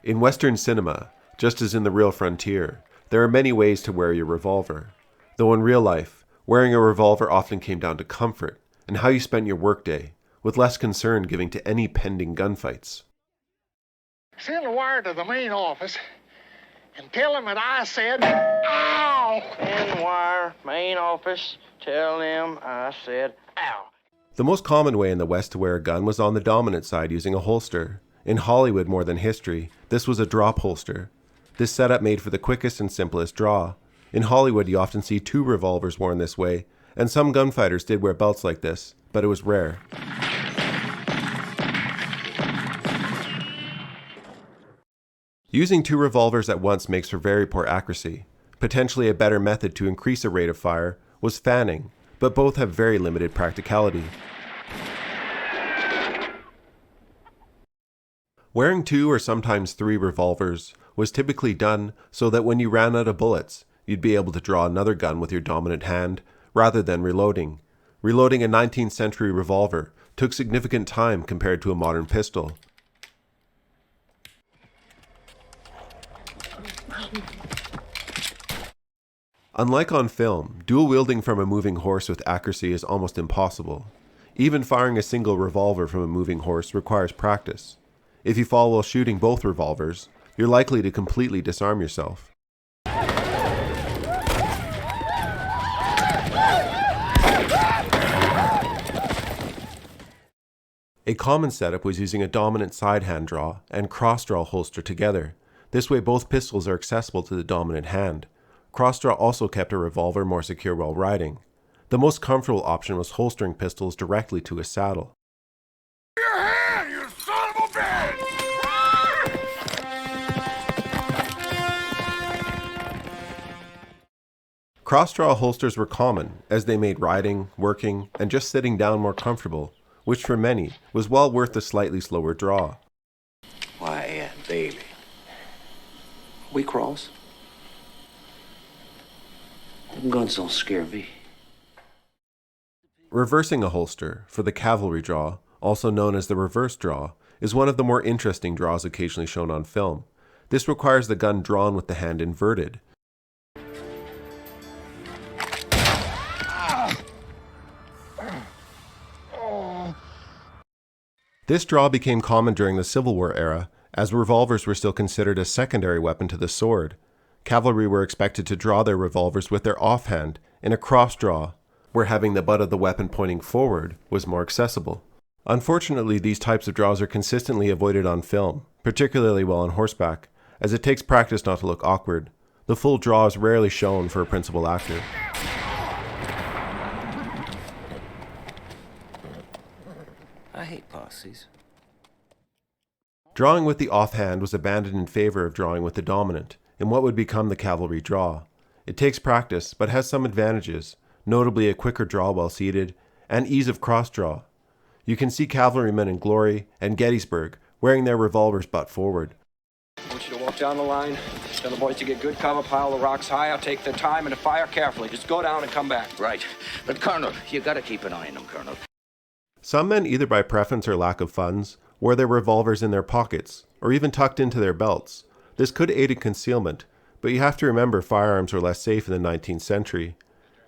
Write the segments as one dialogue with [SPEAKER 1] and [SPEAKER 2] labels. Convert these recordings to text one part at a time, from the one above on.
[SPEAKER 1] In Western cinema, just as in the real frontier, there are many ways to wear your revolver. Though in real life, wearing a revolver often came down to comfort and how you spent your workday, with less concern giving to any pending gunfights.
[SPEAKER 2] Send a wire to the main office and tell them that I said, ow!
[SPEAKER 3] Send wire, main office, tell them I said, ow.
[SPEAKER 1] The most common way in the West to wear a gun was on the dominant side using a holster. In Hollywood more than history, this was a drop holster. This setup made for the quickest and simplest draw. In Hollywood you often see 2 revolvers worn this way, and some gunfighters did wear belts like this, but it was rare. Using 2 revolvers at once makes for very poor accuracy. Potentially a better method to increase a rate of fire was fanning, but both have very limited practicality. Wearing 2 or sometimes 3 revolvers was typically done so that when you ran out of bullets, you'd be able to draw another gun with your dominant hand rather than reloading. Reloading a 19th century revolver took significant time compared to a modern pistol. Unlike on film, dual wielding from a moving horse with accuracy is almost impossible. Even firing a single revolver from a moving horse requires practice. If you fall while shooting both revolvers, you're likely to completely disarm yourself. A common setup was using a dominant side hand draw and cross draw holster together. This way both pistols are accessible to the dominant hand. Cross-draw also kept a revolver more secure while riding. The most comfortable option was holstering pistols directly to a saddle.
[SPEAKER 2] Your hand, you son of a bitch!
[SPEAKER 1] Cross-draw holsters were common, as they made riding, working, and just sitting down more comfortable, which for many was well worth the slightly slower draw.
[SPEAKER 4] Why, baby, we cross? Them guns don't scare me.
[SPEAKER 1] Reversing a holster, for the cavalry draw, also known as the reverse draw, is one of the more interesting draws occasionally shown on film. This requires the gun drawn with the hand inverted. This draw became common during the Civil War era, as revolvers were still considered a secondary weapon to the sword. Cavalry were expected to draw their revolvers with their offhand in a cross draw, where having the butt of the weapon pointing forward was more accessible. Unfortunately, these types of draws are consistently avoided on film, particularly while on horseback, as it takes practice not to look awkward. The full draw is rarely shown for a principal actor.
[SPEAKER 4] I hate posses.
[SPEAKER 1] Drawing with the offhand was abandoned in favor of drawing with the dominant, in what would become the cavalry draw. It takes practice, but has some advantages, notably a quicker draw while seated, and ease of cross-draw. You can see cavalrymen in Glory and Gettysburg wearing their revolvers butt forward.
[SPEAKER 5] I want you to walk down the line, tell the boys to get good cover, pile the rocks high, I'll take their time and to fire carefully. Just go down and come back.
[SPEAKER 4] Right. But, Colonel, you gotta keep an eye on them, Colonel.
[SPEAKER 1] Some men, either by preference or lack of funds, wore their revolvers in their pockets, or even tucked into their belts. This could aid in concealment, but you have to remember firearms were less safe in the 19th century.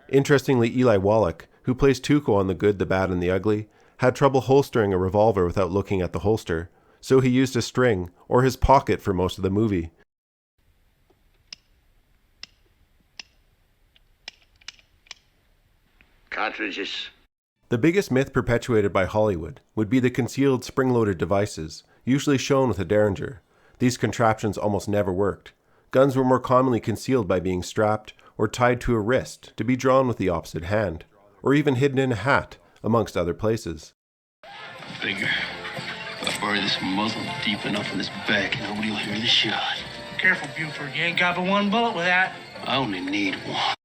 [SPEAKER 1] Interestingly, Eli Wallach, who plays Tuco on The Good, the Bad, and the Ugly, had trouble holstering a revolver without looking at the holster, so he used a string or his pocket for most of the movie.
[SPEAKER 4] Cartridges.
[SPEAKER 1] The biggest myth perpetuated by Hollywood would be the concealed spring-loaded devices, usually shown with a derringer. These contraptions almost never worked. Guns were more commonly concealed by being strapped or tied to a wrist to be drawn with the opposite hand, or even hidden in a hat, amongst other places.
[SPEAKER 6] Figure. If I bury this muzzle deep enough in his back, nobody will hear the shot.
[SPEAKER 7] Careful, Buford. You ain't got but one bullet with that.
[SPEAKER 6] I only need one.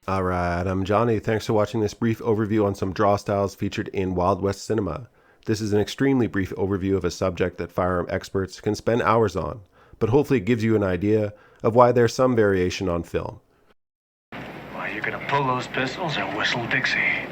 [SPEAKER 1] Alright, I'm Johnny. Thanks for watching this brief overview on some draw styles featured in Wild West cinema. This is an extremely brief overview of a subject that firearm experts can spend hours on, but hopefully it gives you an idea of why there's some variation on film.
[SPEAKER 7] Why, you're gonna pull those pistols and whistle Dixie.